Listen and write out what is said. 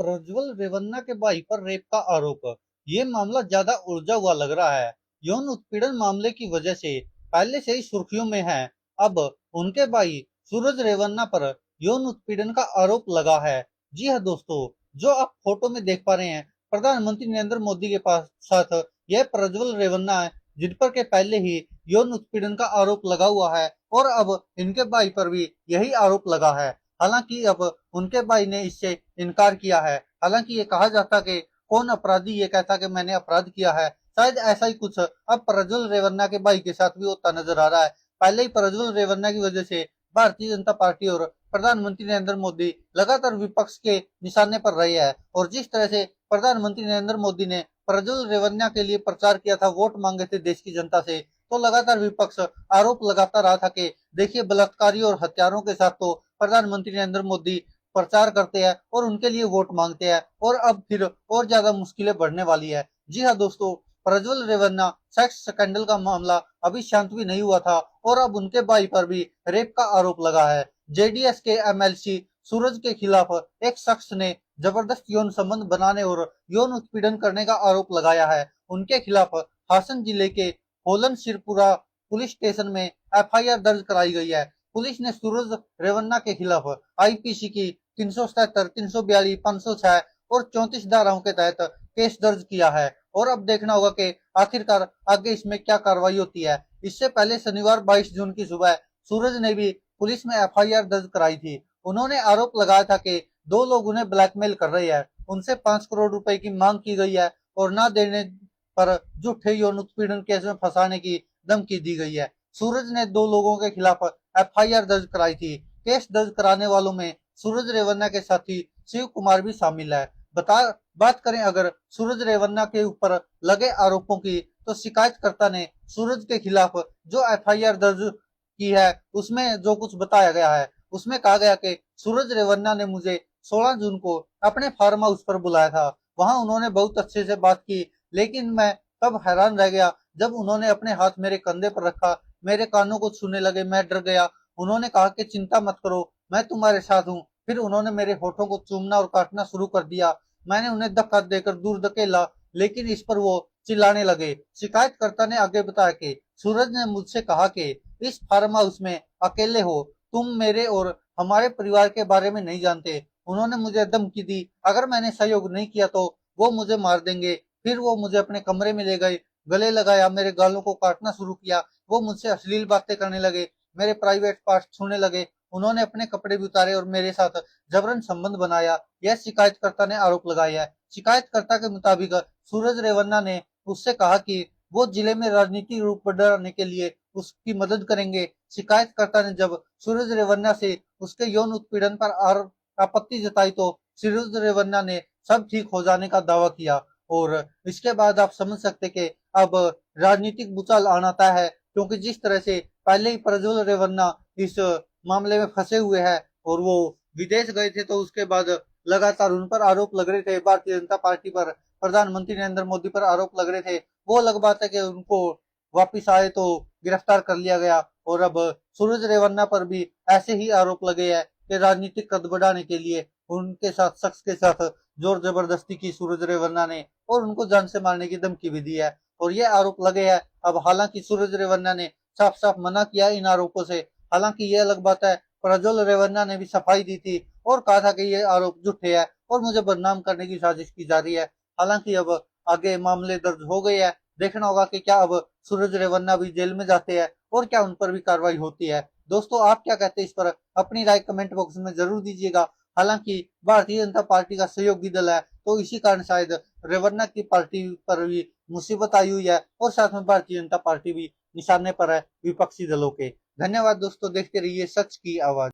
प्रज्वल रेवन्ना के भाई पर रेप का आरोप। ये मामला ज्यादा उलझा हुआ लग रहा है। यौन उत्पीड़न मामले की वजह से पहले से ही सुर्खियों में है। अब उनके भाई सूरज रेवन्ना पर यौन उत्पीड़न का आरोप लगा है। जी हाँ दोस्तों, जो आप फोटो में देख पा रहे हैं, प्रधानमंत्री नरेंद्र मोदी के पास साथ यह प्रज्वल रेवन्ना है, जिन पर के पहले ही यौन उत्पीड़न का आरोप लगा हुआ है और अब इनके भाई पर भी यही आरोप लगा है। हालांकि अब उनके भाई ने इससे इनकार किया है। हालांकि ये कहा जाता कि कौन अपराधी ये कहता कि मैंने अपराध किया है, शायद ऐसा ही कुछ अब प्रज्वल रेवन्ना के भाई के साथ भी होता नजर आ रहा है। पहले ही प्रज्वल रेवन्ना की वजह से भारतीय जनता पार्टी और प्रधानमंत्री नरेंद्र मोदी लगातार विपक्ष के निशाने पर रहे हैं। और जिस तरह से प्रधानमंत्री नरेंद्र मोदी ने प्रज्वल रेवन्ना के लिए प्रचार किया था, वोट मांगे थे देश की जनता से, तो लगातार विपक्ष आरोप लगाता रहा था कि देखिए बलात्कारी और हत्यारों के साथ तो प्रधानमंत्री नरेंद्र मोदी प्रचार करते हैं और उनके लिए वोट मांगते हैं, और अब फिर और ज्यादा मुश्किलें बढ़ने वाली है। जी हाँ दोस्तों, प्रज्वल रेवन्ना सेक्स स्कैंडल का मामला अभी शांत भी नहीं हुआ था और अब उनके भाई पर भी रेप का आरोप लगा है। जेडीएस के एमएलसी सूरज के खिलाफ एक शख्स ने जबरदस्त यौन संबंध बनाने और यौन उत्पीड़न करने का आरोप लगाया है। उनके खिलाफ हासन जिले के होलन सिरपुरा पुलिस स्टेशन में एफआईआर दर्ज कराई गई है। पुलिस ने सूरज रेवन्ना के खिलाफ आईपीसी की 377, 342, 506 और 34 धाराओं के तहत केस दर्ज किया है। और अब देखना होगा कि आखिरकार आगे इसमें क्या कार्रवाई होती है। इससे पहले शनिवार 22 जून की सुबह सूरज ने भी पुलिस में एफआईआर दर्ज कराई थी। उन्होंने आरोप लगाया था कि दो लोग उन्हें ब्लैकमेल कर रहे हैं, उनसे 5 करोड़ रुपए की मांग की गई है और ना देने पर झूठे यौन उत्पीड़न केस में फंसाने की धमकी दी गई है। सूरज ने दो लोगों के खिलाफ एफआईआर दर्ज कराई थी। केस दर्ज कराने वालों में सूरज रेवन्ना के साथी शिव कुमार भी शामिल है। बता बात करें अगर सूरज रेवन्ना के ऊपर लगे आरोपों की, तो शिकायतकर्ता ने सूरज के खिलाफ जो एफआईआर दर्ज की है उसमें जो कुछ बताया गया है, उसमें कहा गया कि सूरज रेवन्ना ने मुझे 16 जून को अपने फार्म हाउस पर बुलाया था। वहां उन्होंने बहुत अच्छे से बात की, लेकिन मैं तब हैरान रह गया जब उन्होंने अपने हाथ मेरे कंधे पर रखा, मेरे कानों को छूने लगे। मैं डर गया। उन्होंने कहा कि चिंता मत करो, मैं तुम्हारे साथ हूँ। फिर उन्होंने मेरे होठों को चूमना और काटना शुरू कर दिया। मैंने उन्हें धक्का देकर दूर धकेला, लेकिन इस पर वो चिल्लाने लगे। शिकायतकर्ता ने आगे बताया कि सूरज ने मुझसे कहा कि इस फार्म हाउस में अकेले हो, तुम मेरे और हमारे परिवार के बारे में नहीं जानते। उन्होंने मुझे धमकी दी, अगर मैंने सहयोग नहीं किया तो वो मुझे मार देंगे। फिर वो मुझे अपने कमरे में ले गए, गले लगाया, मेरे गालों को काटना शुरू किया। वो मुझसे अश्लील बातें करने लगे, मेरे प्राइवेट पार्ट छूने लगे। उन्होंने अपने कपड़े भी उतारे और मेरे साथ जबरन संबंध बनाया। यह शिकायतकर्ता ने आरोप लगाया है। शिकायतकर्ता के मुताबिक सूरज रेवन्ना ने उससे कहा कि वो जिले में राजनीतिक रूप बढ़ाने के लिए उसकी मदद करेंगे। शिकायतकर्ता ने जब सूरज रेवन्ना से उसके यौन उत्पीड़न पर आपत्ति जताई, तो सूरज रेवन्ना ने सब ठीक हो जाने का दावा किया। और इसके बाद आप समझ सकते कि अब राजनीतिक भूचाल आना तय है, क्योंकि जिस तरह से पहले ही प्रज्वल रेवन्ना इस मामले में फंसे हुए हैं और वो विदेश गए थे, तो उसके बाद लगातार उन पर आरोप लग रहे थे। भारतीय जनता पार्टी पर, प्रधानमंत्री नरेंद्र मोदी पर आरोप लग रहे थे। वो अलग बात है कि उनको वापिस आए तो गिरफ्तार कर लिया गया। और अब सूरज रेवन्ना पर भी ऐसे ही आरोप लगे हैं कि राजनीतिक कद बढ़ाने के लिए उनके साथ शख्स के साथ जोर जबरदस्ती की सूरज रेवन्ना ने, और उनको जान से मारने की धमकी भी दी है। और ये आरोप लगे हैं। अब हालांकि सूरज रेवन्ना ने साफ साफ मना किया इन आरोपों से। हालांकि ये अलग बात है, प्रज्वल रेवन्ना ने भी सफाई दी थी और कहा था कि ये आरोप झूठे हैं और मुझे बदनाम करने की साजिश की जा रही है। हालांकि अब आगे मामले दर्ज हो गए हैं। देखना होगा कि क्या अब सूरज रेवन्ना भी जेल में जाते हैं और क्या उन पर भी कार्रवाई होती है। दोस्तों, आप क्या कहते हैं इस पर? अपनी राय कमेंट बॉक्स में जरूर दीजिएगा। हालांकि भारतीय जनता पार्टी का सहयोगी दल है, तो इसी कारण शायद रेवन्ना की पार्टी पर भी मुसीबत आई हुई है और साथ में भारतीय जनता पार्टी भी निशाने पर है विपक्षी दलों के। धन्यवाद दोस्तों, देखते रहिए सच की आवाज।